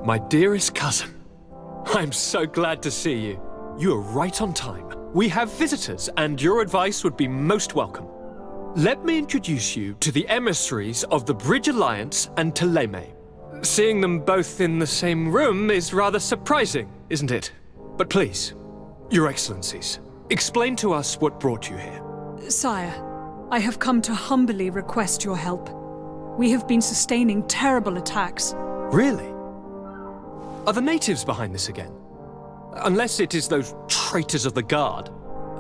My dearest cousin, I'm so glad to see you. You are right on time. We have visitors, and your advice would be most welcome. Let me introduce you to the emissaries of the Bridge Alliance and Teleme. Seeing them both in the same room is rather surprising, isn't it? But please, Your Excellencies, explain to us what brought you here. Sire, I have come to humbly request your help. We have been sustaining terrible attacks. Really? Are the natives behind this again? Unless it is those traitors of the Guard.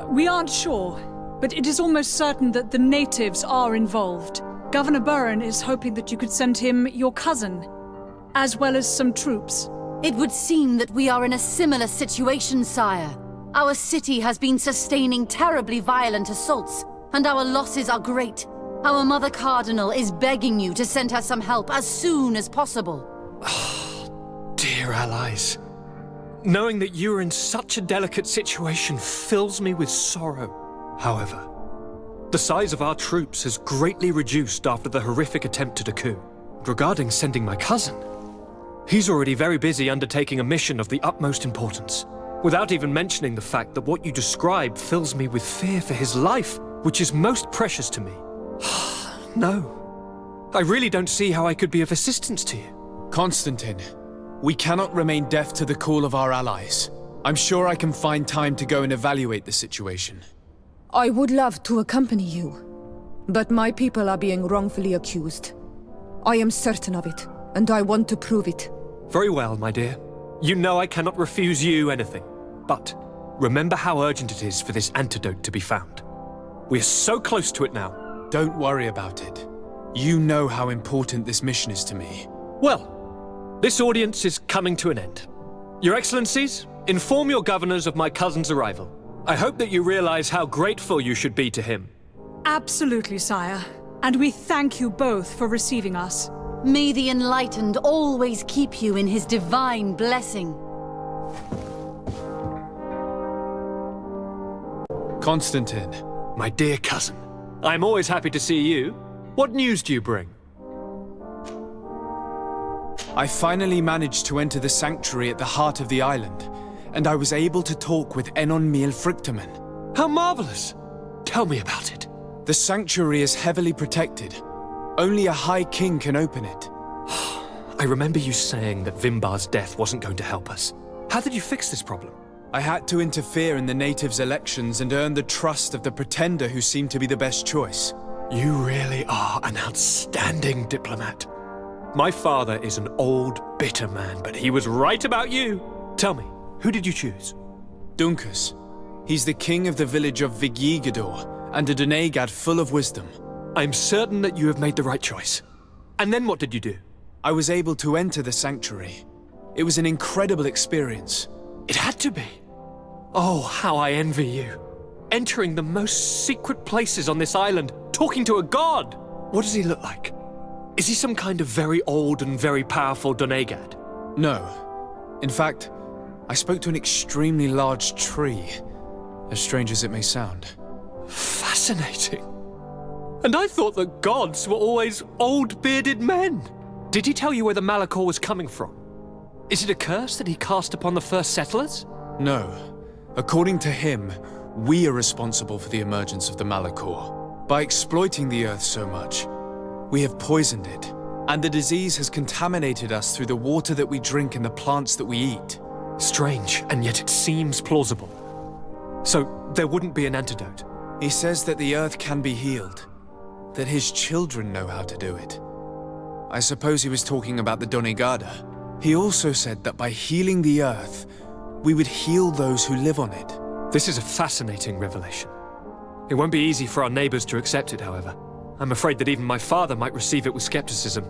We aren't sure, but it is almost certain that the natives are involved. Governor Burren is hoping that you could send him your cousin, as well as some troops. It would seem that we are in a similar situation, sire. Our city has been sustaining terribly violent assaults, and our losses are great. Our Mother Cardinal is begging you to send her some help as soon as possible. Dear allies, knowing that you are in such a delicate situation fills me with sorrow. However, the size of our troops has greatly reduced after the horrific attempt at a coup. Regarding sending my cousin, he's already very busy undertaking a mission of the utmost importance, without even mentioning the fact that what you describe fills me with fear for his life, which is most precious to me. No, I really don't see how I could be of assistance to you. Constantine, we cannot remain deaf to the call of our allies. I'm sure I can find time to go and evaluate the situation. I would love to accompany you, but my people are being wrongfully accused. I am certain of it, and I want to prove it. Very well, my dear. You know I cannot refuse you anything. But remember how urgent it is for this antidote to be found. We are so close to it now. Don't worry about it. You know how important this mission is to me. Well, this audience is coming to an end. Your Excellencies, inform your governors of my cousin's arrival. I hope that you realize how grateful you should be to him. Absolutely, sire. And we thank you both for receiving us. May the Enlightened always keep you in his divine blessing. Constantine. My dear cousin, I'm always happy to see you. What news do you bring? I finally managed to enter the sanctuary at the heart of the island, and I was able to talk with Enon Miel Frichtemann. How marvelous! Tell me about it. The sanctuary is heavily protected. Only a High King can open it. I remember you saying that Vimbar's death wasn't going to help us. How did you fix this problem? I had to interfere in the natives' elections and earn the trust of the pretender who seemed to be the best choice. You really are an outstanding diplomat. My father is an old, bitter man, but he was right about you. Tell me, who did you choose? Dunkus. He's the king of the village of Vigyigador, and a Donegad full of wisdom. I'm certain that you have made the right choice. And then what did you do? I was able to enter the sanctuary. It was an incredible experience. It had to be. Oh, how I envy you. Entering the most secret places on this island, talking to a god. What does he look like? Is he some kind of very old and very powerful Donegad? No. In fact, I spoke to an extremely large tree, as strange as it may sound. Fascinating. And I thought that gods were always old, bearded men. Did he tell you where the Malachor was coming from? Is it a curse that he cast upon the first settlers? No. According to him, we are responsible for the emergence of the Malachor. By exploiting the Earth so much, we have poisoned it, and the disease has contaminated us through the water that we drink and the plants that we eat. Strange, and yet it seems plausible. So, there wouldn't be an antidote? He says that the Earth can be healed, that his children know how to do it. I suppose he was talking about the Donegada. He also said that by healing the Earth, we would heal those who live on it. This is a fascinating revelation. It won't be easy for our neighbors to accept it, however. I'm afraid that even my father might receive it with skepticism.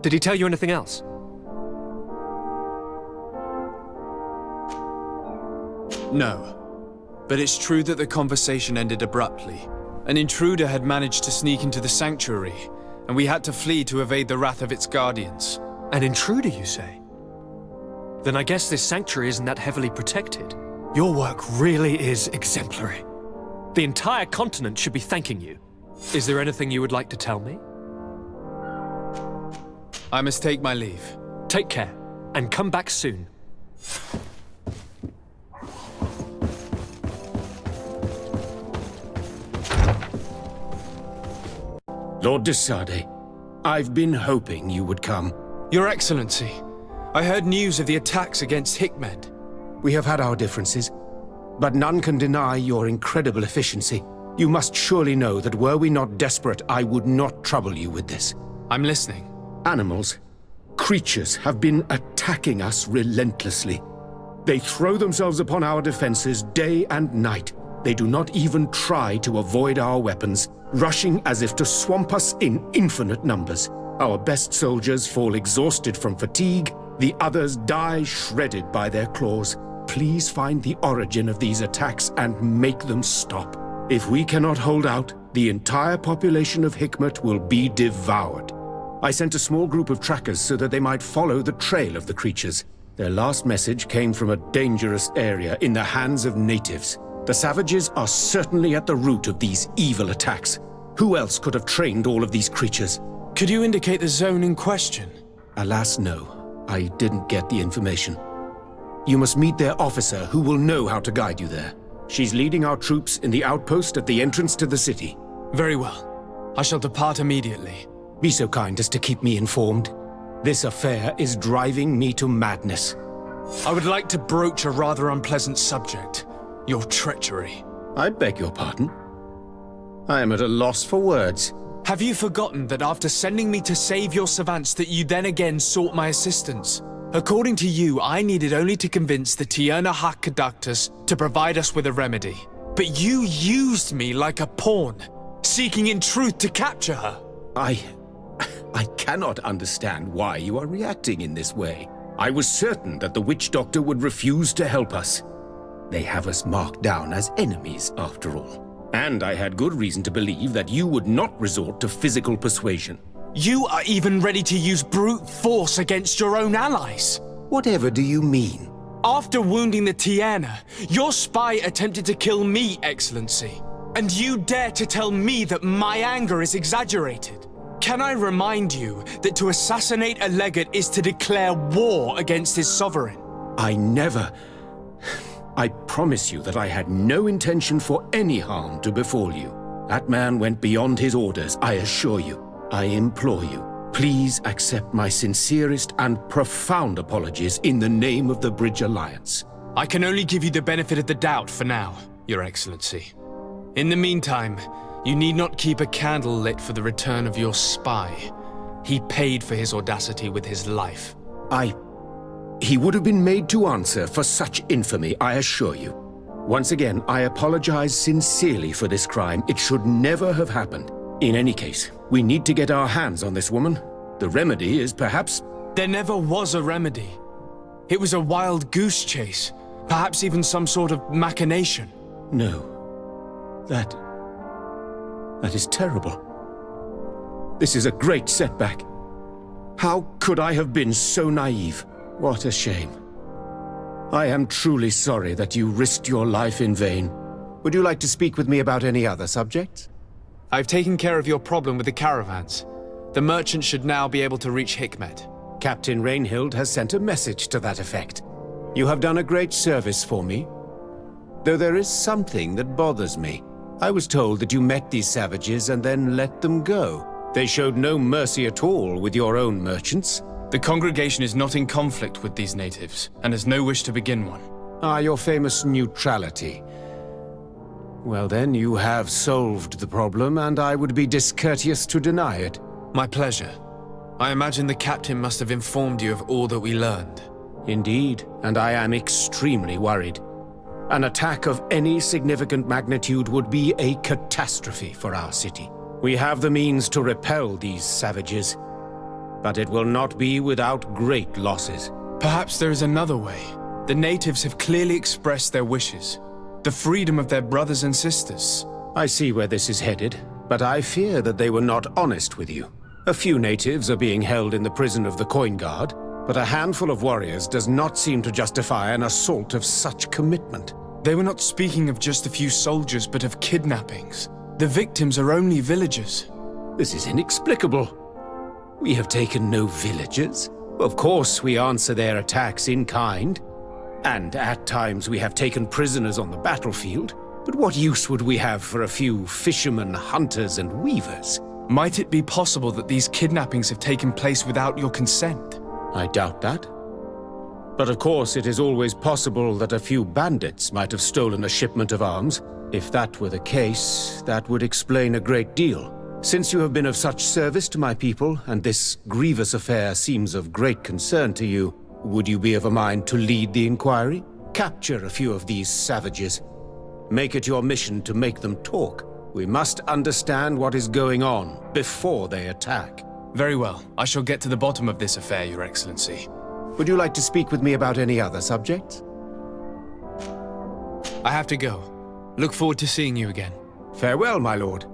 Did he tell you anything else? No. But it's true that the conversation ended abruptly. An intruder had managed to sneak into the sanctuary, and we had to flee to evade the wrath of its guardians. An intruder, you say? Then I guess this sanctuary isn't that heavily protected. Your work really is exemplary. The entire continent should be thanking you. Is there anything you would like to tell me? I must take my leave. Take care. and come back soon. Lord de Sade, I've been hoping you would come. Your Excellency, I heard news of the attacks against Hikmet. We have had our differences, but none can deny your incredible efficiency. You must surely know that were we not desperate, I would not trouble you with this. I'm listening. Animals, creatures have been attacking us relentlessly. They throw themselves upon our defenses day and night. They do not even try to avoid our weapons, rushing as if to swamp us in infinite numbers. Our best soldiers fall exhausted from fatigue, the others die shredded by their claws. Please find the origin of these attacks and make them stop. If we cannot hold out, the entire population of Hikmet will be devoured. I sent a small group of trackers so that they might follow the trail of the creatures. Their last message came from a dangerous area in the hands of natives. The savages are certainly at the root of these evil attacks. Who else could have trained all of these creatures? Could you indicate the zone in question? Alas, no. I didn't get the information. You must meet their officer, who will know how to guide you there. She's leading our troops in the outpost at the entrance to the city. Very well. I shall depart immediately. Be so kind as to keep me informed. This affair is driving me to madness. I would like to broach a rather unpleasant subject. Your treachery. I beg your pardon? I am at a loss for words. Have you forgotten that after sending me to save your savants that you then again sought my assistance? According to you, I needed only to convince the Tierna Conductors to provide us with a remedy. But you used me like a pawn, seeking in truth to capture her. I cannot understand why you are reacting in this way. I was certain that the witch doctor would refuse to help us. They have us marked down as enemies, after all. And I had good reason to believe that you would not resort to physical persuasion. You are even ready to use brute force against your own allies. Whatever do you mean? After wounding the Tierna, your spy attempted to kill me, Excellency. And you dare to tell me that my anger is exaggerated? Can I remind you that to assassinate a legate is to declare war against his sovereign? I promise you that I had no intention for any harm to befall you. That man went beyond his orders, I assure you. I implore you, please accept my sincerest and profound apologies in the name of the Bridge Alliance. I can only give you the benefit of the doubt for now, Your Excellency. In the meantime, you need not keep a candle lit for the return of your spy. He paid for his audacity with his life. He would have been made to answer for such infamy, I assure you. Once again, I apologize sincerely for this crime. It should never have happened. In any case, we need to get our hands on this woman. The remedy is perhaps... There never was a remedy. It was a wild goose chase. Perhaps even some sort of machination. No. That is terrible. This is a great setback. How could I have been so naive? What a shame. I am truly sorry that you risked your life in vain. Would you like to speak with me about any other subjects? I've taken care of your problem with the caravans. The merchant should now be able to reach Hikmet. Captain Rainhild has sent a message to that effect. You have done a great service for me. Though there is something that bothers me. I was told that you met these savages and then let them go. They showed no mercy at all with your own merchants. The congregation is not in conflict with these natives, and has no wish to begin one. Ah, your famous neutrality. Well then, you have solved the problem, and I would be discourteous to deny it. My pleasure. I imagine the captain must have informed you of all that we learned. Indeed, and I am extremely worried. An attack of any significant magnitude would be a catastrophe for our city. We have the means to repel these savages, but it will not be without great losses. Perhaps there is another way. The natives have clearly expressed their wishes. The freedom of their brothers and sisters. I see where this is headed, but I fear that they were not honest with you. A few natives are being held in the prison of the Coin Guard, but a handful of warriors does not seem to justify an assault of such commitment. They were not speaking of just a few soldiers, but of kidnappings. The victims are only villagers. This is inexplicable. We have taken no villagers. Of course, we answer their attacks in kind. And at times we have taken prisoners on the battlefield. But what use would we have for a few fishermen, hunters, and weavers? Might it be possible that these kidnappings have taken place without your consent? I doubt that. But of course, it is always possible that a few bandits might have stolen a shipment of arms. If that were the case, that would explain a great deal. Since you have been of such service to my people, and this grievous affair seems of great concern to you, would you be of a mind to lead the inquiry? Capture a few of these savages. Make it your mission to make them talk. We must understand what is going on before they attack. Very well. I shall get to the bottom of this affair, Your Excellency. Would you like to speak with me about any other subjects? I have to go. Look forward to seeing you again. Farewell, my lord.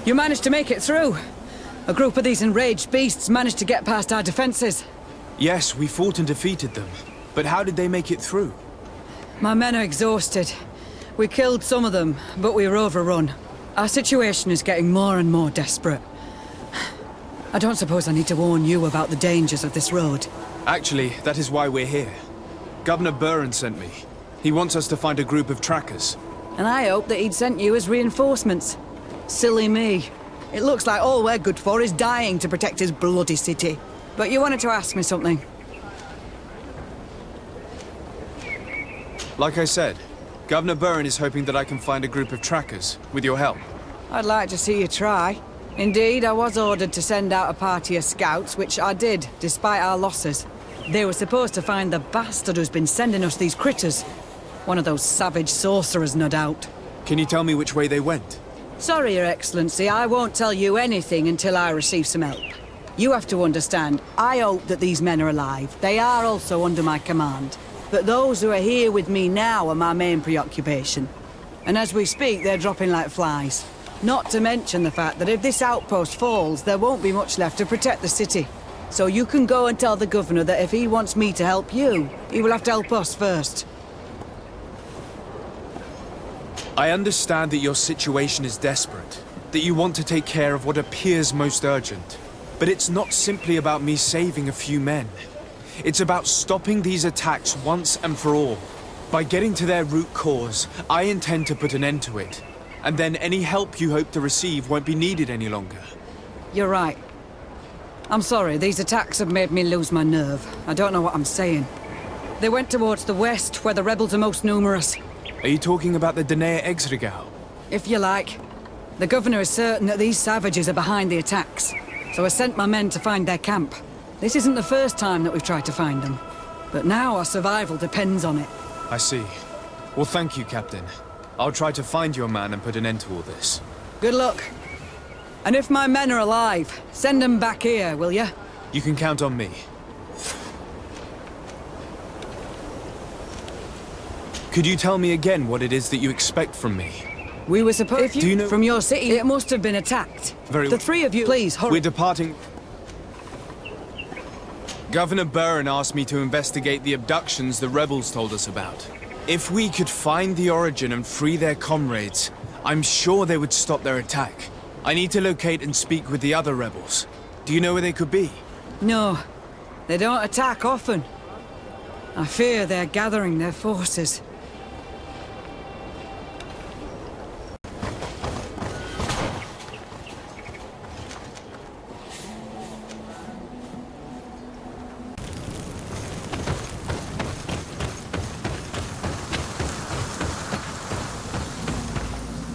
You managed to make it through. A group of these enraged beasts managed to get past our defenses. Yes, we fought and defeated them. But how did they make it through? My men are exhausted. We killed some of them, but we were overrun. Our situation is getting more and more desperate. I don't suppose I need to warn you about the dangers of this road. Actually, that is why we're here. Governor Buren sent me. He wants us to find a group of trackers. And I hope that he'd sent you as reinforcements. Silly me. It looks like all we're good for is dying to protect his bloody city. But you wanted to ask me something. Like I said, Governor Buren is hoping that I can find a group of trackers, with your help. I'd like to see you try. Indeed, I was ordered to send out a party of scouts, which I did, despite our losses. They were supposed to find the bastard who's been sending us these critters. One of those savage sorcerers, no doubt. Can you tell me which way they went? Sorry, Your Excellency, I won't tell you anything until I receive some help. You have to understand, I hope that these men are alive. They are also under my command. But those who are here with me now are my main preoccupation. And as we speak, they're dropping like flies. Not to mention the fact that if this outpost falls, there won't be much left to protect the city. So you can go and tell the governor that if he wants me to help you, he will have to help us first. I understand that your situation is desperate, that you want to take care of what appears most urgent. But it's not simply about me saving a few men. It's about stopping these attacks once and for all. By getting to their root cause, I intend to put an end to it. And then any help you hope to receive won't be needed any longer. You're right. I'm sorry, these attacks have made me lose my nerve. I don't know what I'm saying. They went towards the west, where the rebels are most numerous. Are you talking about the Danae Exregal? If you like. The governor is certain that these savages are behind the attacks, so I sent my men to find their camp. This isn't the first time that we've tried to find them, but now our survival depends on it. I see. Well, thank you, Captain. I'll try to find your man and put an end to all this. Good luck. And if my men are alive, send them back here, will you? You can count on me. Could you tell me again what it is that you expect from me? We were supposed... If you know... From your city, it must have been attacked. Very The three of you... Please, hurry. We're departing... Governor Buren asked me to investigate the abductions the rebels told us about. If we could find the origin and free their comrades, I'm sure they would stop their attack. I need to locate and speak with the other rebels. Do you know where they could be? No, they don't attack often. I fear they're gathering their forces.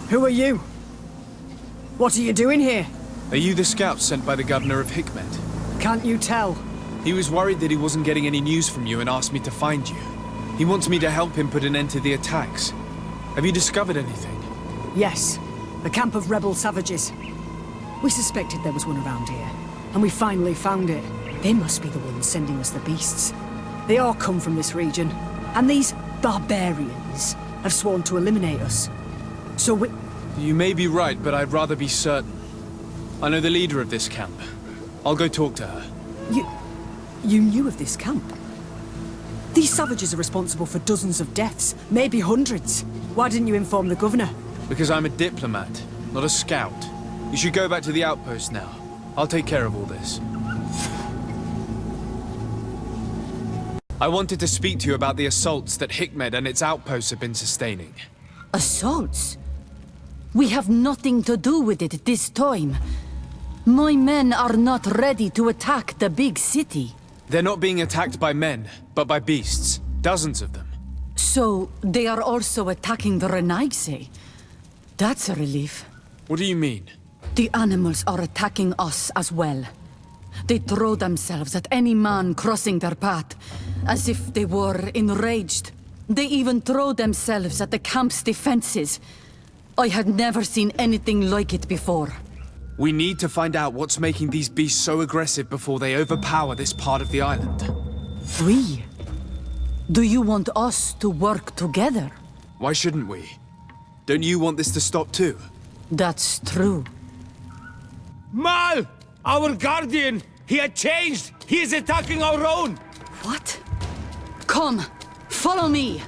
Who are you? What are you doing here? Are you the scout sent by the governor of Hikmet? Can't you tell? He was worried that he wasn't getting any news from you and asked me to find you. He wants me to help him put an end to the attacks. Have you discovered anything? Yes. A camp of rebel savages. We suspected there was one around here, and we finally found it. They must be the ones sending us the beasts. They all come from this region, and these barbarians have sworn to eliminate us. So we... You may be right, but I'd rather be certain. I know the leader of this camp. I'll go talk to her. You knew of this camp? These savages are responsible for dozens of deaths, maybe hundreds. Why didn't you inform the governor? Because I'm a diplomat, not a scout. You should go back to the outpost now. I'll take care of all this. I wanted to speak to you about the assaults that Hikmet and its outposts have been sustaining. Assaults? We have nothing to do with it this time. My men are not ready to attack the big city. They're not being attacked by men, but by beasts. Dozens of them. So, they are also attacking the Renaigse. That's a relief. What do you mean? The animals are attacking us as well. They throw themselves at any man crossing their path, as if they were enraged. They even throw themselves at the camp's defenses. I had never seen anything like it before. We need to find out what's making these beasts so aggressive before they overpower this part of the island. We? Do you want us to work together? Why shouldn't we? Don't you want this to stop too? That's true. Mal! Our guardian! He had changed! He is attacking our own! What? Come, follow me!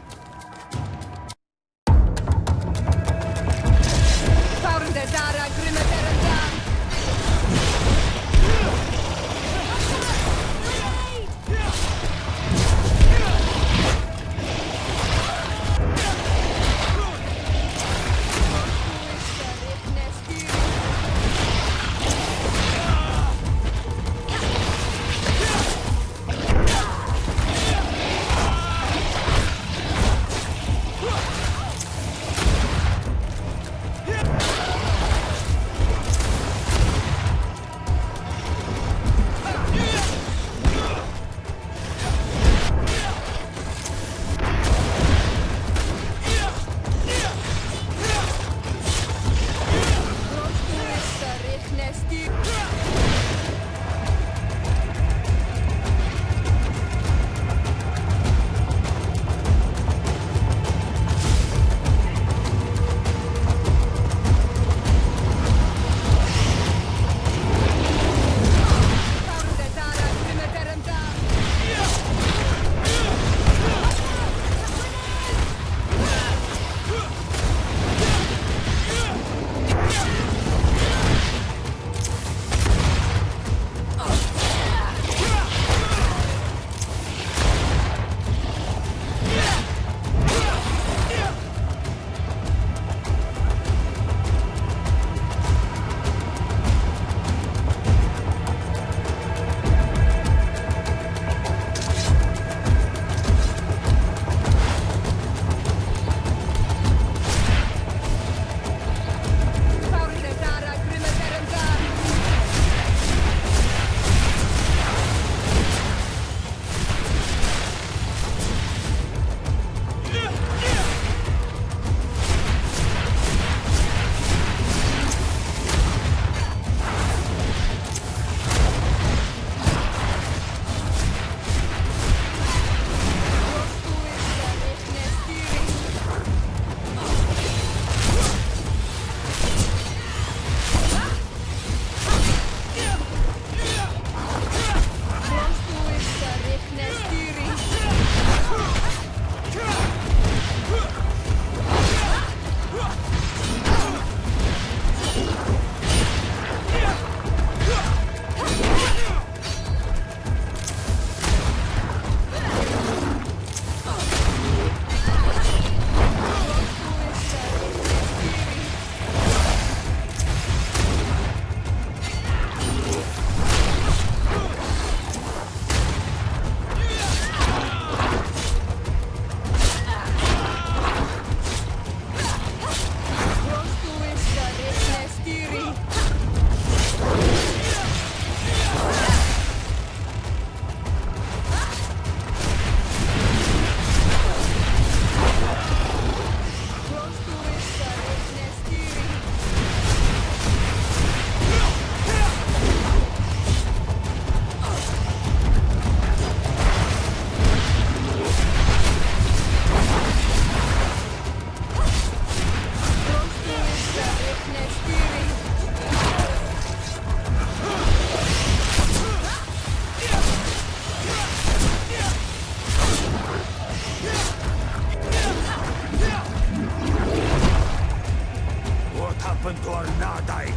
happened to our Nadai?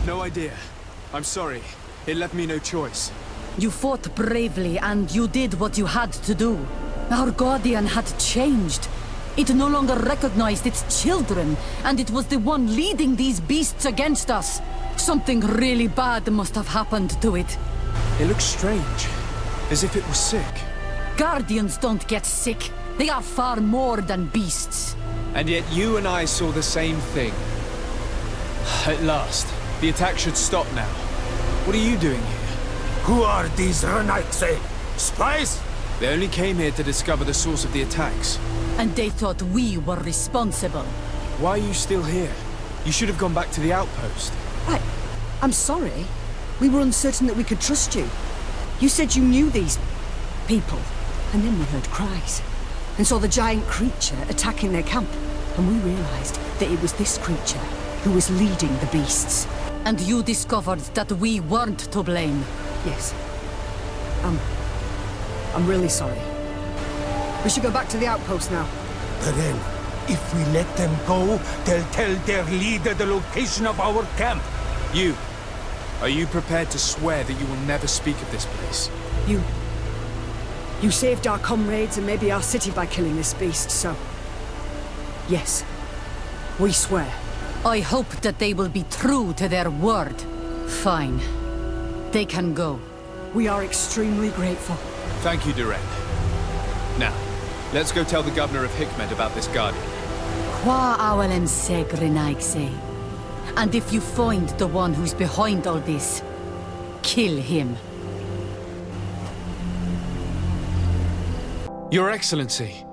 No idea. I'm sorry. It left me no choice. You fought bravely and you did what you had to do. Our Guardian had changed. It no longer recognized its children, and it was the one leading these beasts against us. Something really bad must have happened to it. It looks strange. As if it was sick. Guardians don't get sick. They are far more than beasts. And yet you and I saw the same thing. At last. The attack should stop now. What are you doing here? Who are these Renaxe? Spies? They only came here to discover the source of the attacks. And they thought we were responsible. Why are you still here? You should have gone back to the outpost. I'm sorry. We were uncertain that we could trust you. You said you knew these people, and then we heard cries, and saw the giant creature attacking their camp, and we realized that it was this creature who was leading the beasts. And you discovered that we weren't to blame. Yes. I'm really sorry. We should go back to the outpost now. But then, if we let them go, they'll tell their leader the location of our camp. You. Are you prepared to swear that you will never speak of this place? You saved our comrades and maybe our city by killing this beast, so... Yes. We swear. I hope that they will be true to their word. Fine. They can go. We are extremely grateful. Thank you, Duran. Now, let's go tell the governor of Hikmet about this Guardian. Qua awalem segrenaigse. And if you find the one who's behind all this, kill him. Your Excellency,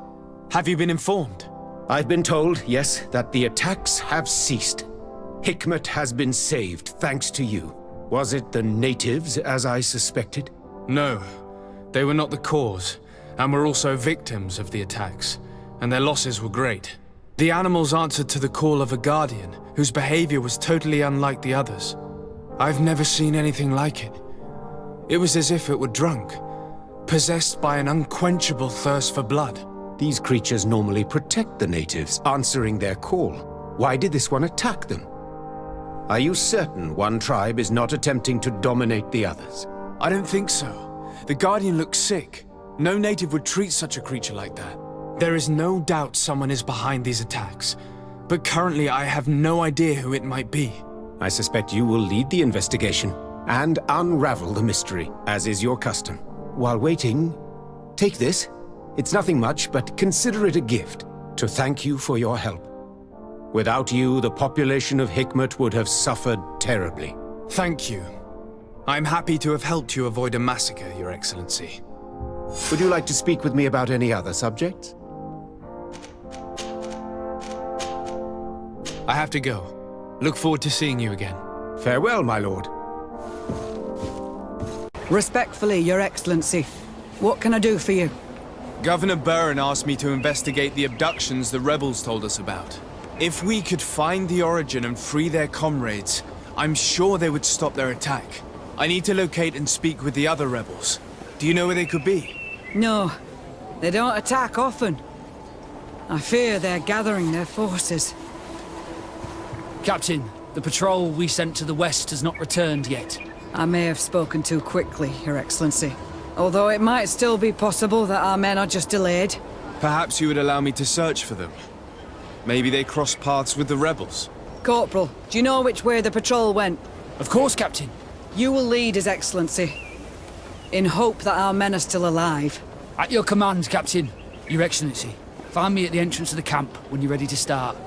have you been informed? I've been told, yes, that the attacks have ceased. Hikmet has been saved, thanks to you. Was it the natives, as I suspected? No. They were not the cause, and were also victims of the attacks, and their losses were great. The animals answered to the call of a guardian, whose behavior was totally unlike the others. I've never seen anything like it. It was as if it were drunk, possessed by an unquenchable thirst for blood. These creatures normally protect the natives, answering their call. Why did this one attack them? Are you certain one tribe is not attempting to dominate the others? I don't think so. The Guardian looks sick. No native would treat such a creature like that. There is no doubt someone is behind these attacks, but currently I have no idea who it might be. I suspect you will lead the investigation and unravel the mystery, as is your custom. While waiting, take this. It's nothing much, but consider it a gift to thank you for your help. Without you, the population of Hikmet would have suffered terribly. Thank you. I'm happy to have helped you avoid a massacre, Your Excellency. Would you like to speak with me about any other subjects? I have to go. Look forward to seeing you again. Farewell, my lord. Respectfully, Your Excellency. What can I do for you? Governor Burren asked me to investigate the abductions the rebels told us about. If we could find the origin and free their comrades, I'm sure they would stop their attack. I need to locate and speak with the other rebels. Do you know where they could be? No, they don't attack often. I fear they're gathering their forces. Captain, the patrol we sent to the west has not returned yet. I may have spoken too quickly, Your Excellency. Although it might still be possible that our men are just delayed. Perhaps you would allow me to search for them. Maybe they crossed paths with the rebels. Corporal, do you know which way the patrol went? Of course, Captain. You will lead, His Excellency, in hope that our men are still alive. At your command, Captain. Your Excellency, find me at the entrance of the camp when you're ready to start.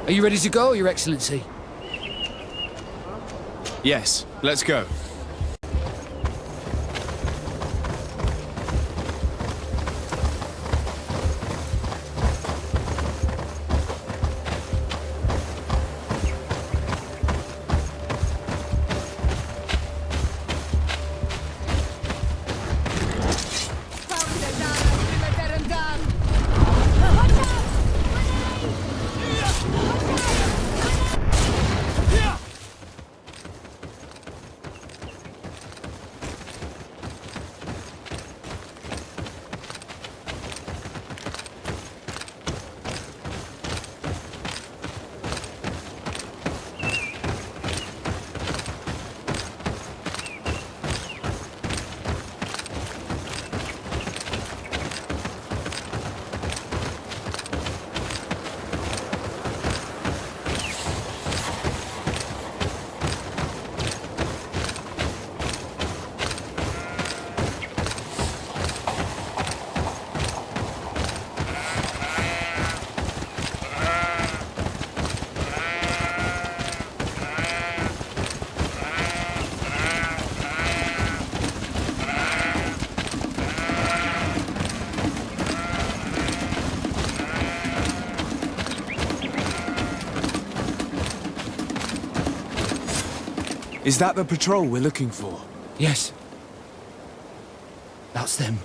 Are you ready to go, Your Excellency? Yes, let's go. Is that the patrol we're looking for? Yes. That's them.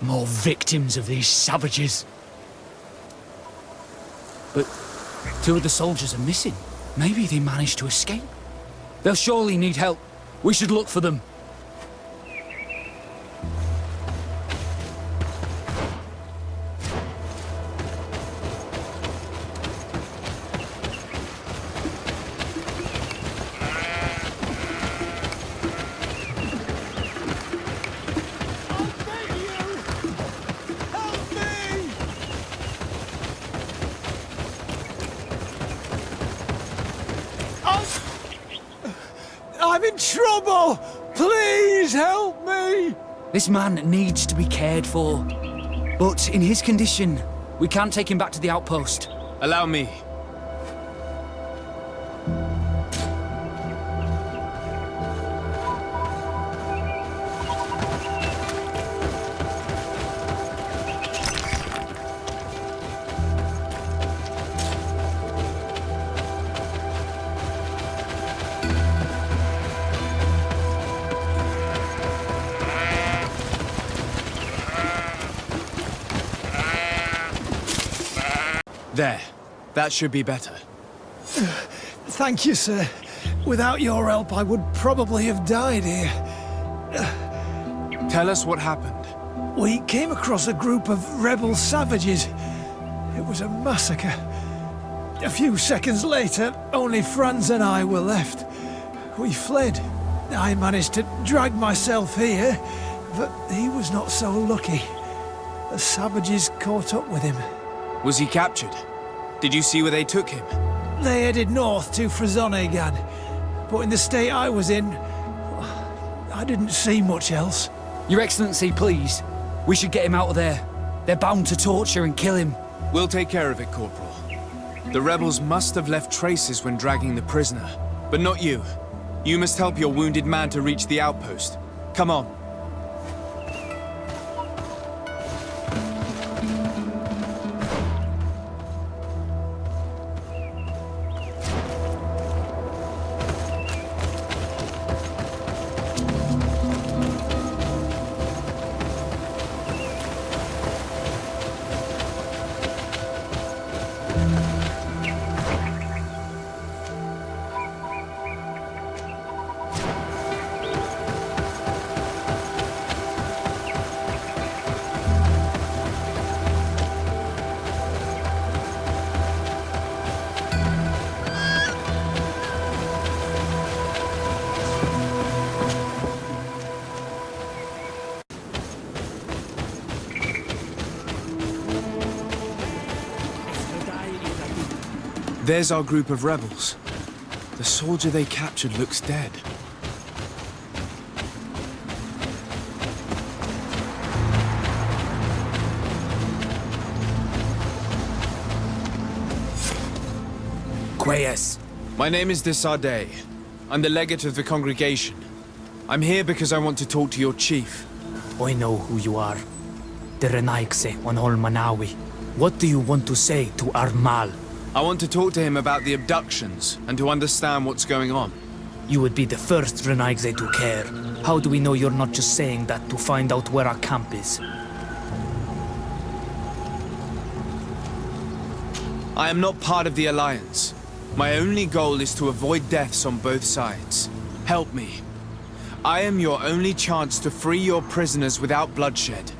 More victims of these savages. But 2 of the soldiers are missing. Maybe they managed to escape. They'll surely need help. We should look for them. I'm in trouble! Please help me! This man needs to be cared for. But in his condition, we can't take him back to the outpost. Allow me. There. That should be better. Thank you, sir. Without your help, I would probably have died here. Tell us what happened. We came across a group of rebel savages. It was a massacre. A few seconds later, only Franz and I were left. We fled. I managed to drag myself here, but he was not so lucky. The savages caught up with him. Was he captured? Did you see where they took him? They headed north to Frazonegan, but in the state I was in, I didn't see much else. Your Excellency, please. We should get him out of there. They're bound to torture and kill him. We'll take care of it, Corporal. The rebels must have left traces when dragging the prisoner. But not you. You must help your wounded man to reach the outpost. Come on. There's our group of rebels. The soldier they captured looks dead. Quayes. My name is de Sardet. I'm the legate of the congregation. I'm here because I want to talk to your chief. I know who you are. The Renaigse on Ol Manawi. What do you want to say to Armal? I want to talk to him about the abductions and to understand what's going on. You would be the first Renaigse to care. How do we know you're not just saying that to find out where our camp is? I am not part of the Alliance. My only goal is to avoid deaths on both sides. Help me. I am your only chance to free your prisoners without bloodshed.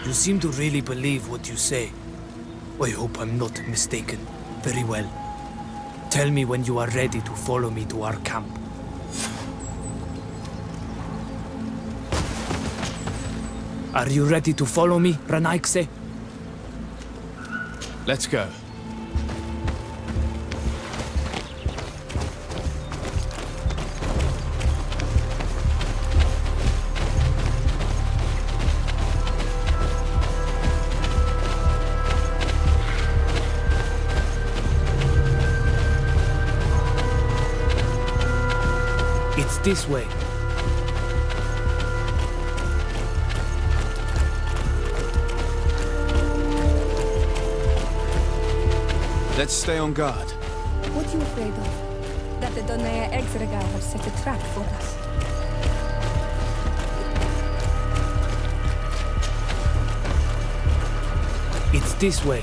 You seem to really believe what you say. I hope I'm not mistaken. Very well. Tell me when you are ready to follow me to our camp. Are you ready to follow me, Renaigse? Let's go. It's this way. Let's stay on guard. What are you afraid of? The that the Donea Exregar have set a trap for us. It's this way.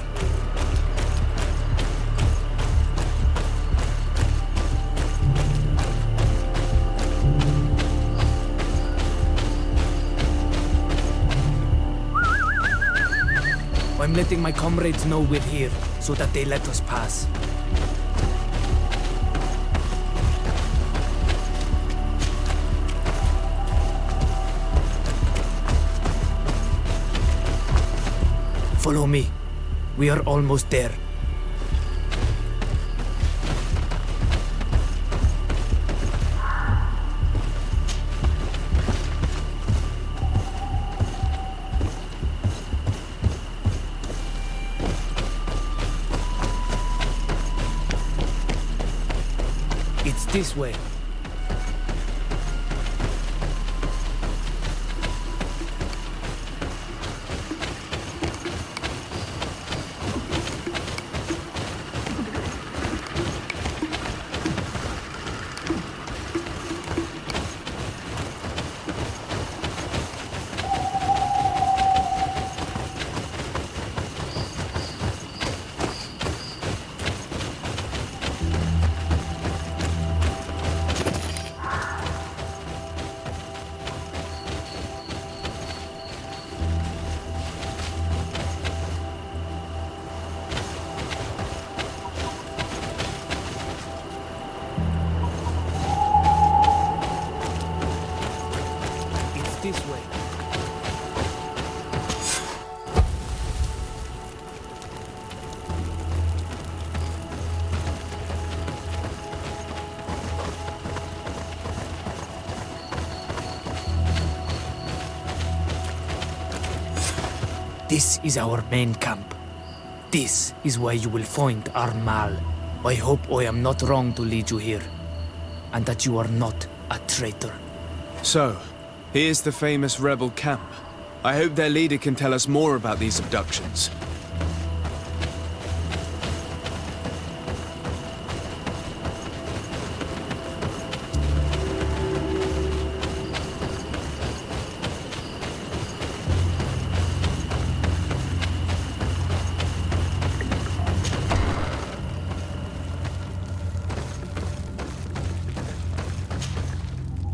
I'm letting my comrades know we're here, so that they let us pass. Follow me. We are almost there. It's this way. This way. This is our main camp. This is where you will find our Mal. I hope I am not wrong to lead you here, and that you are not a traitor. So, here's the famous rebel camp. I hope their leader can tell us more about these abductions.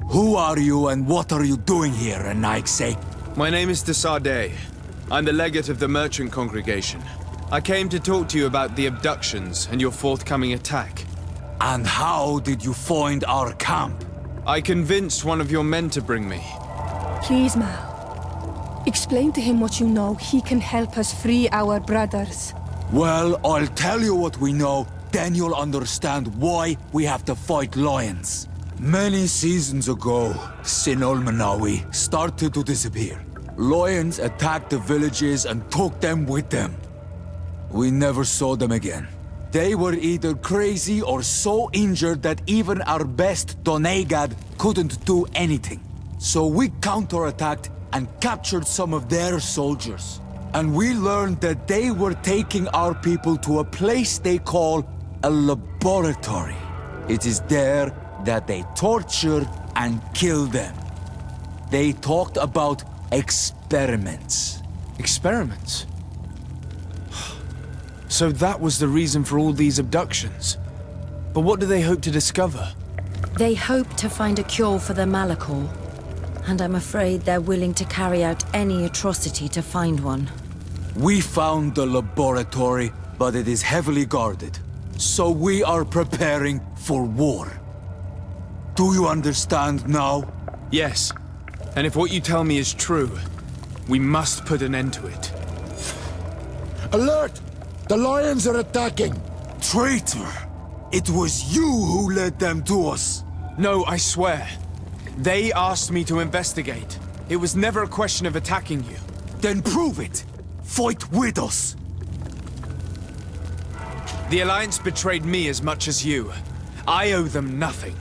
Who are you and what are you doing here, Anaikse? My name is de Sardet. I'm the legate of the merchant congregation. I came to talk to you about the abductions and your forthcoming attack. And how did you find our camp? I convinced one of your men to bring me. Please, Mal. Explain to him what you know. He can help us free our brothers. Well, I'll tell you what we know, then you'll understand why we have to fight lions. Many seasons ago, Sinolmanawi started to disappear. Lions attacked the villages and took them with them. We never saw them again. They were either crazy or so injured that even our best Donegad couldn't do anything. So we counterattacked and captured some of their soldiers. And we learned that they were taking our people to a place they call a laboratory. It is there that they torture and kill them. They talked about experiments. Experiments? So that was the reason for all these abductions. But what do they hope to discover? They hope to find a cure for the Malachor. And I'm afraid they're willing to carry out any atrocity to find one. We found the laboratory, but it is heavily guarded. So we are preparing for war. Do you understand now? Yes. And if what you tell me is true, we must put an end to it. Alert! The lions are attacking! Traitor! It was you who led them to us! No, I swear. They asked me to investigate. It was never a question of attacking you. Then prove it! Fight with us! The Alliance betrayed me as much as you. I owe them nothing.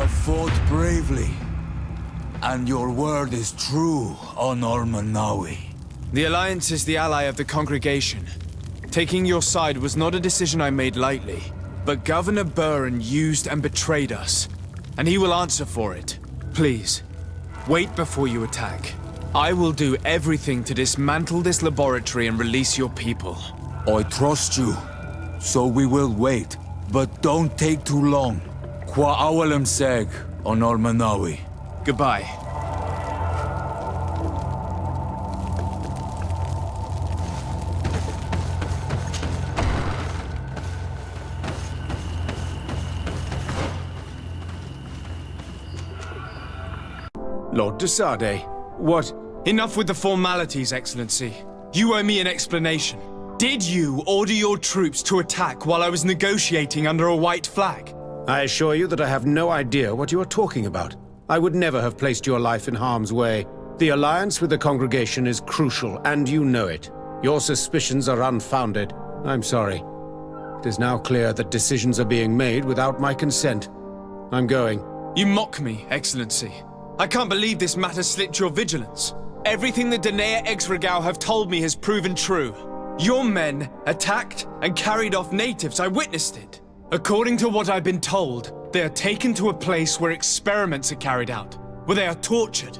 have fought bravely. And your word is true on Almanawi. The Alliance is the ally of the congregation. Taking your side was not a decision I made lightly. But Governor Burren used and betrayed us. And he will answer for it. Please, wait before you attack. I will do everything to dismantle this laboratory and release your people. I trust you. So we will wait. But don't take too long. Qua awalem seg on Almanawi. Goodbye. Lord de Sade, what? Enough with the formalities, Excellency. You owe me an explanation. Did you order your troops to attack while I was negotiating under a white flag? I assure you that I have no idea what you are talking about. I would never have placed your life in harm's way. The alliance with the congregation is crucial, and you know it. Your suspicions are unfounded. I'm sorry. It is now clear that decisions are being made without my consent. I'm going. You mock me, Excellency. I can't believe this matter slipped your vigilance. Everything the Danea Exregao have told me has proven true. Your men attacked and carried off natives. I witnessed it. According to what I've been told, they are taken to a place where experiments are carried out, where they are tortured.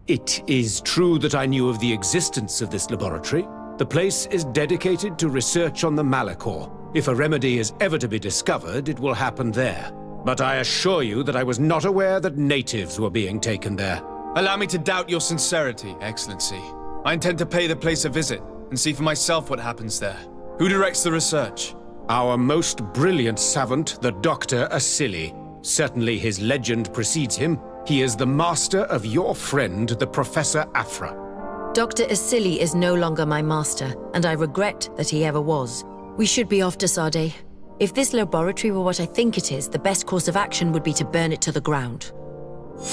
It is true that I knew of the existence of this laboratory. The place is dedicated to research on the Malachor. If a remedy is ever to be discovered, it will happen there. But I assure you that I was not aware that natives were being taken there. Allow me to doubt your sincerity, Excellency. I intend to pay the place a visit and see for myself what happens there. Who directs the research? Our most brilliant savant, the Dr. Asli. Certainly his legend precedes him. He is the master of your friend, the Professor Afra. Dr. Asli is no longer my master, and I regret that he ever was. We should be off to Sade. If this laboratory were what I think it is, the best course of action would be to burn it to the ground.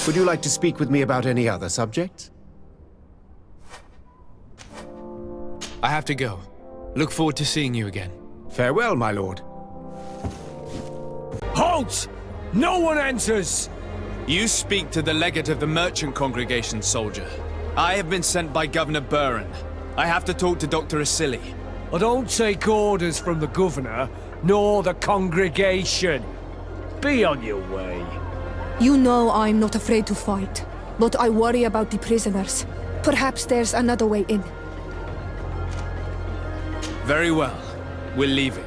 Would you like to speak with me about any other subjects? I have to go. Look forward to seeing you again. Farewell, my lord. Halt! No one enters! You speak to the legate of the merchant congregation, soldier. I have been sent by Governor Burren. I have to talk to Dr. Asli. I don't take orders from the governor, nor the congregation. Be on your way. You know I'm not afraid to fight, but I worry about the prisoners. Perhaps there's another way in. Very well. We're leaving.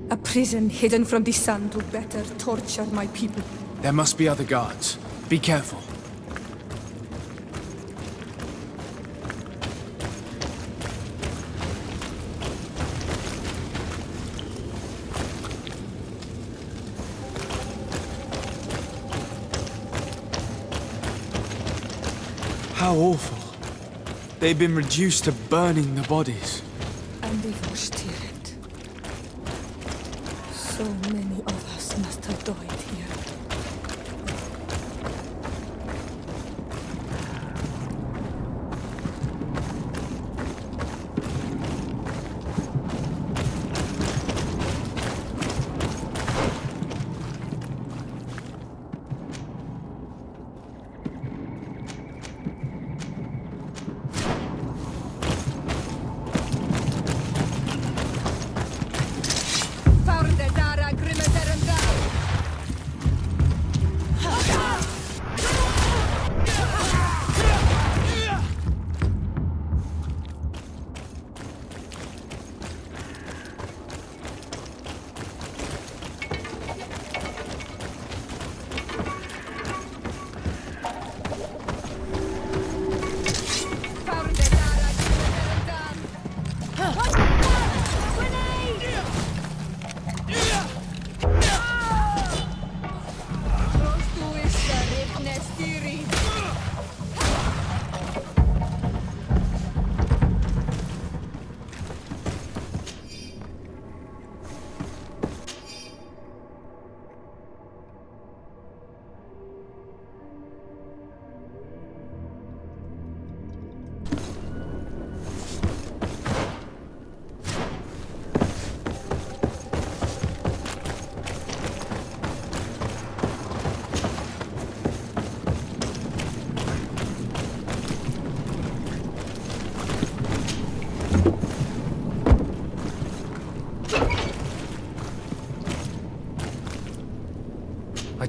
A prison hidden from the sun to better torture my people. There must be other guards. Be careful. How awful. They've been reduced to burning the bodies. And the Voshtiret. So many of us must have died here.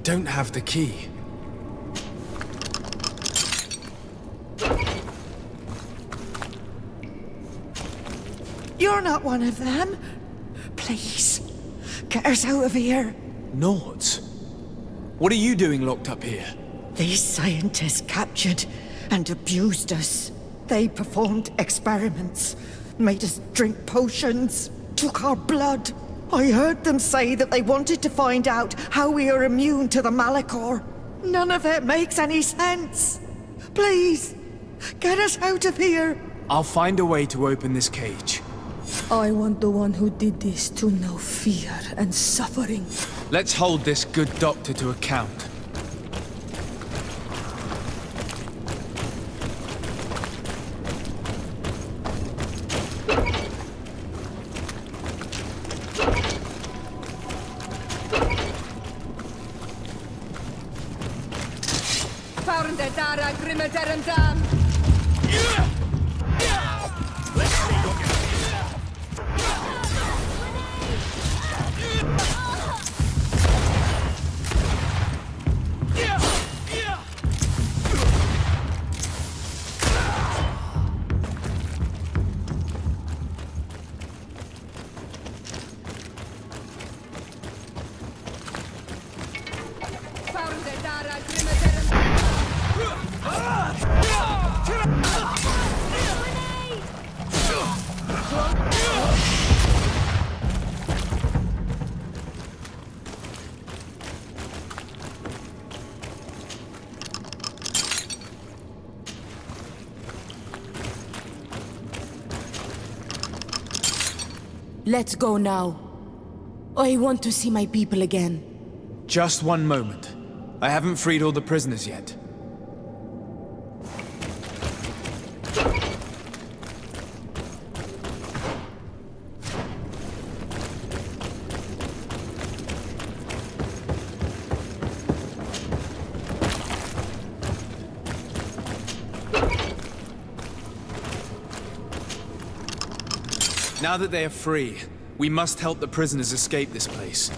don't have the key. You're not one of them. Please, get us out of here. Nords? What are you doing locked up here? These scientists captured and abused us. They performed experiments, made us drink potions, took our blood. I heard them say that they wanted to find out how we are immune to the Malachor. None of it makes any sense. Please, get us out of here. I'll find a way to open this cage. I want the one who did this to know fear and suffering. Let's hold this good doctor to account. Let's go now. I want to see my people again. Just one moment. I haven't freed all the prisoners yet. Now that they are free, we must help the prisoners escape this place.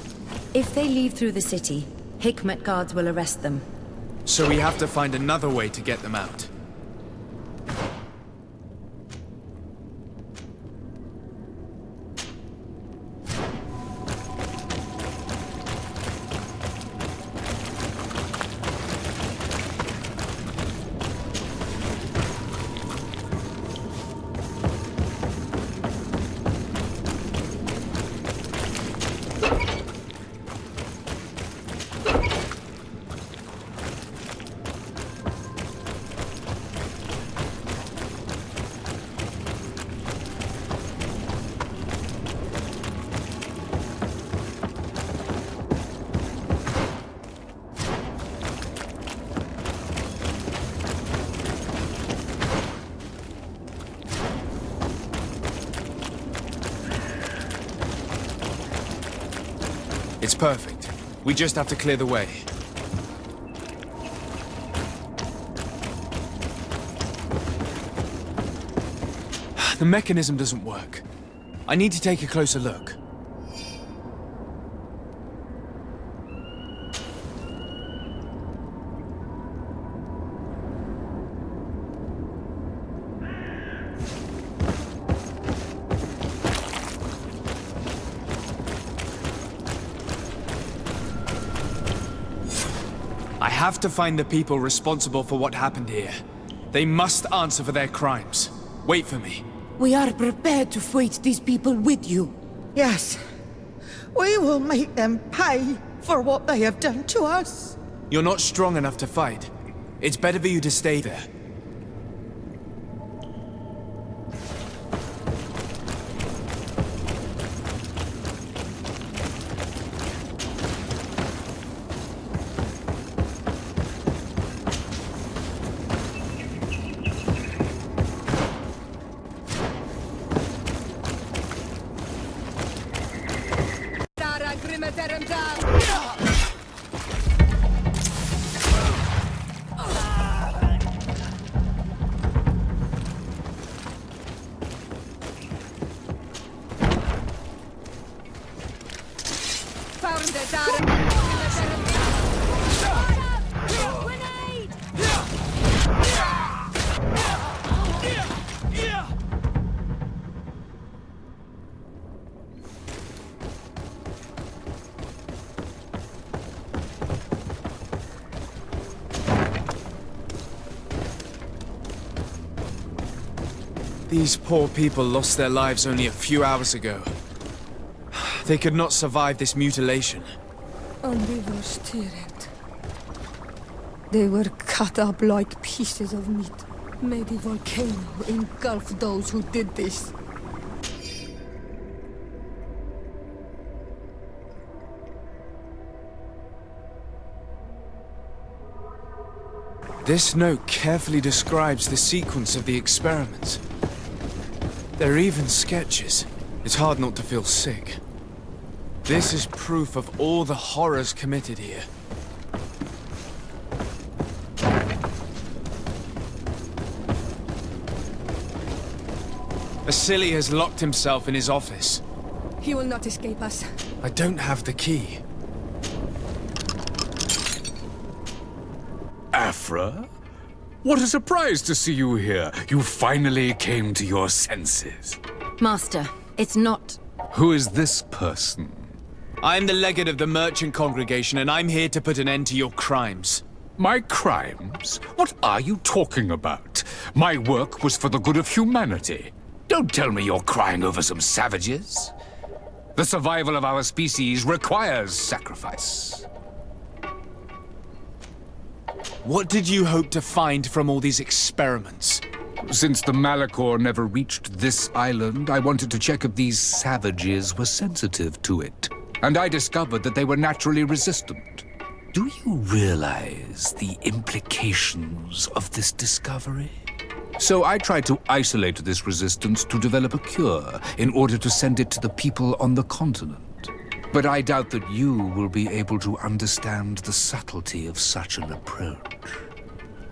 If they leave through the city, Hikmet guards will arrest them. So we have to find another way to get them out. It's perfect. We just have to clear the way. The mechanism doesn't work. I need to take a closer look. I have to find the people responsible for what happened here. They must answer for their crimes. Wait for me. We are prepared to fight these people with you. Yes. We will make them pay for what they have done to us. You're not strong enough to fight. It's better for you to stay there. These poor people lost their lives only a few hours ago. They could not survive this mutilation. And they were steered. They were cut up like pieces of meat. May the volcano engulf those who did this. This note carefully describes the sequence of the experiments. There are even sketches. It's hard not to feel sick. This is proof of all the horrors committed here. Asli has locked himself in his office. He will not escape us. I don't have the key. Afra? What a surprise to see you here. You finally came to your senses. Master, it's not... Who is this person? I'm the legate of the merchant congregation, and I'm here to put an end to your crimes. My crimes? What are you talking about? My work was for the good of humanity. Don't tell me you're crying over some savages. The survival of our species requires sacrifice. What did you hope to find from all these experiments? Since the Malachor never reached this island, I wanted to check if these savages were sensitive to it. And I discovered that they were naturally resistant. Do you realize the implications of this discovery? So I tried to isolate this resistance to develop a cure in order to send it to the people on the continent. But I doubt that you will be able to understand the subtlety of such an approach.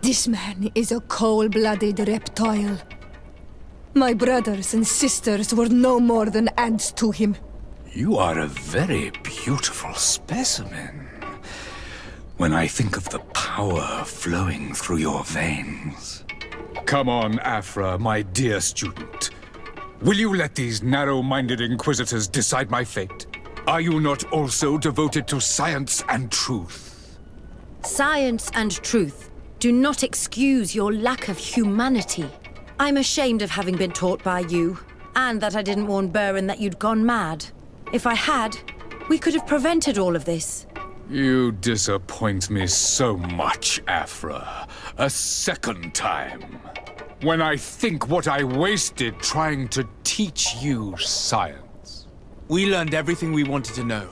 This man is a cold-blooded reptile. My brothers and sisters were no more than ants to him. You are a very beautiful specimen. When I think of the power flowing through your veins. Come on, Afra, my dear student. Will you let these narrow-minded inquisitors decide my fate? Are you not also devoted to science and truth? Science and truth do not excuse your lack of humanity. I'm ashamed of having been taught by you, and that I didn't warn Burin that you'd gone mad. If I had, we could have prevented all of this. You disappoint me so much, Afra. A second time. When I think what I wasted trying to teach you science. We learned everything we wanted to know.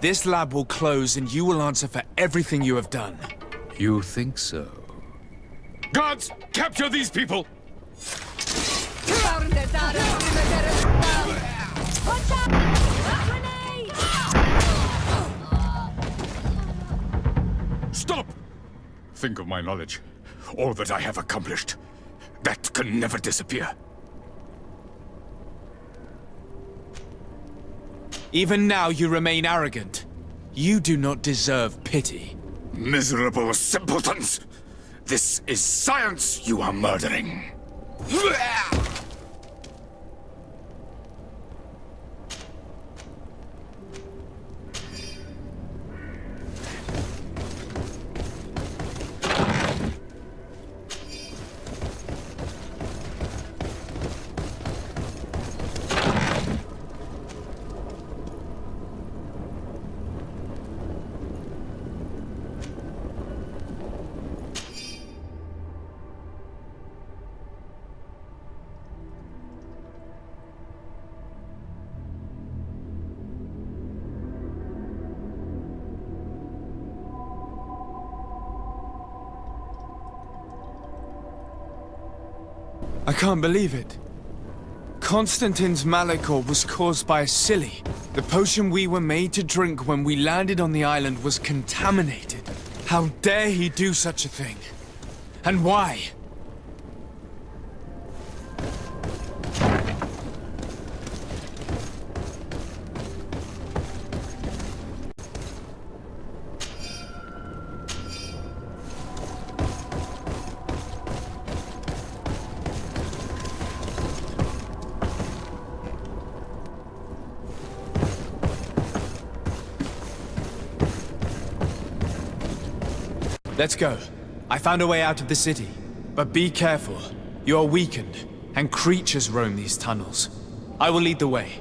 This lab will close and you will answer for everything you have done. You think so? Guards, capture these people! Stop! Think of my knowledge. All that I have accomplished. That can never disappear. Even now you remain arrogant. You do not deserve pity. Miserable simpletons! This is science you are murdering. I can't believe it. Constantine's Malachor was caused by Asli. The potion we were made to drink when we landed on the island was contaminated. How dare he do such a thing? And why? Let's go. I found a way out of the city. But be careful. You are weakened. and creatures roam these tunnels. I will lead the way.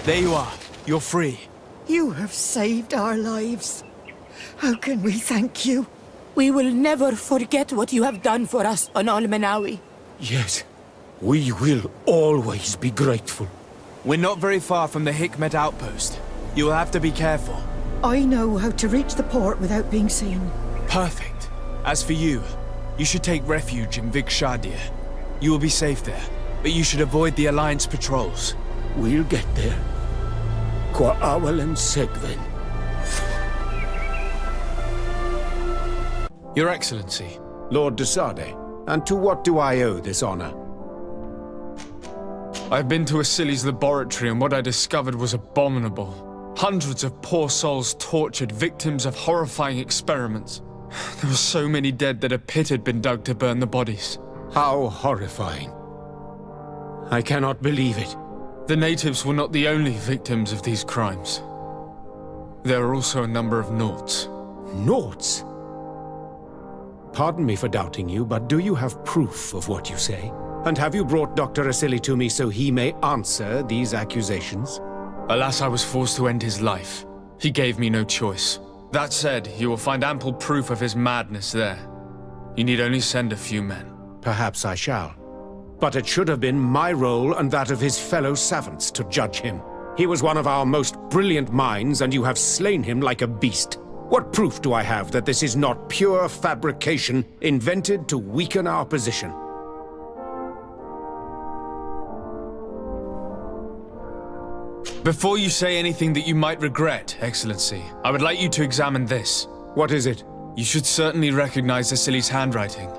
There you are. You're free. You have saved our lives. How can we thank you? We will never forget what you have done for us on Almenawi. Yes, we will always be grateful. We're not very far from the Hikmet outpost. You will have to be careful. I know how to reach the port without being seen. Perfect. As for you, you should take refuge in Vikshadia. You will be safe there, but you should avoid the Alliance patrols. We'll get there. Qua awal and Segven. Your Excellency. Lord de Sade, and to what do I owe this honor? I've been to Asli's laboratory and what I discovered was abominable. Hundreds of poor souls tortured, victims of horrifying experiments. There were so many dead that a pit had been dug to burn the bodies. How horrifying. I cannot believe it. The natives were not the only victims of these crimes. There are also a number of Naughts. Naughts? Pardon me for doubting you, but do you have proof of what you say? And have you brought Dr. Asli to me so he may answer these accusations? Alas, I was forced to end his life. He gave me no choice. That said, you will find ample proof of his madness there. You need only send a few men. Perhaps I shall. But it should have been my role and that of his fellow savants to judge him. He was one of our most brilliant minds, and you have slain him like a beast. What proof do I have that this is not pure fabrication invented to weaken our position? Before you say anything that you might regret, Excellency, I would like you to examine this. What is it? You should certainly recognize Asli's handwriting.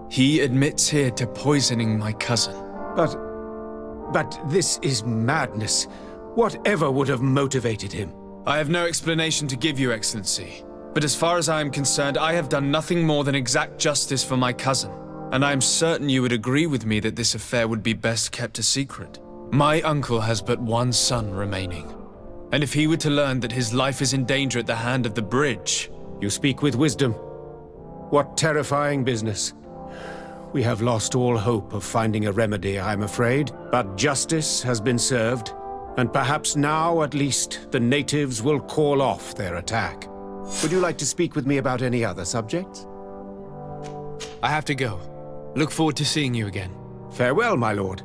He admits here to poisoning my cousin. But this is madness. Whatever would have motivated him? I have no explanation to give you, Excellency. But as far as I am concerned, I have done nothing more than exact justice for my cousin. And I am certain you would agree with me that this affair would be best kept a secret. My uncle has but one son remaining. And if he were to learn that his life is in danger at the hand of the bridge... You speak with wisdom. What terrifying business. We have lost all hope of finding a remedy, I'm afraid. But justice has been served, and perhaps now, at least, the natives will call off their attack. Would you like to speak with me about any other subjects? I have to go. Look forward to seeing you again. Farewell, my lord.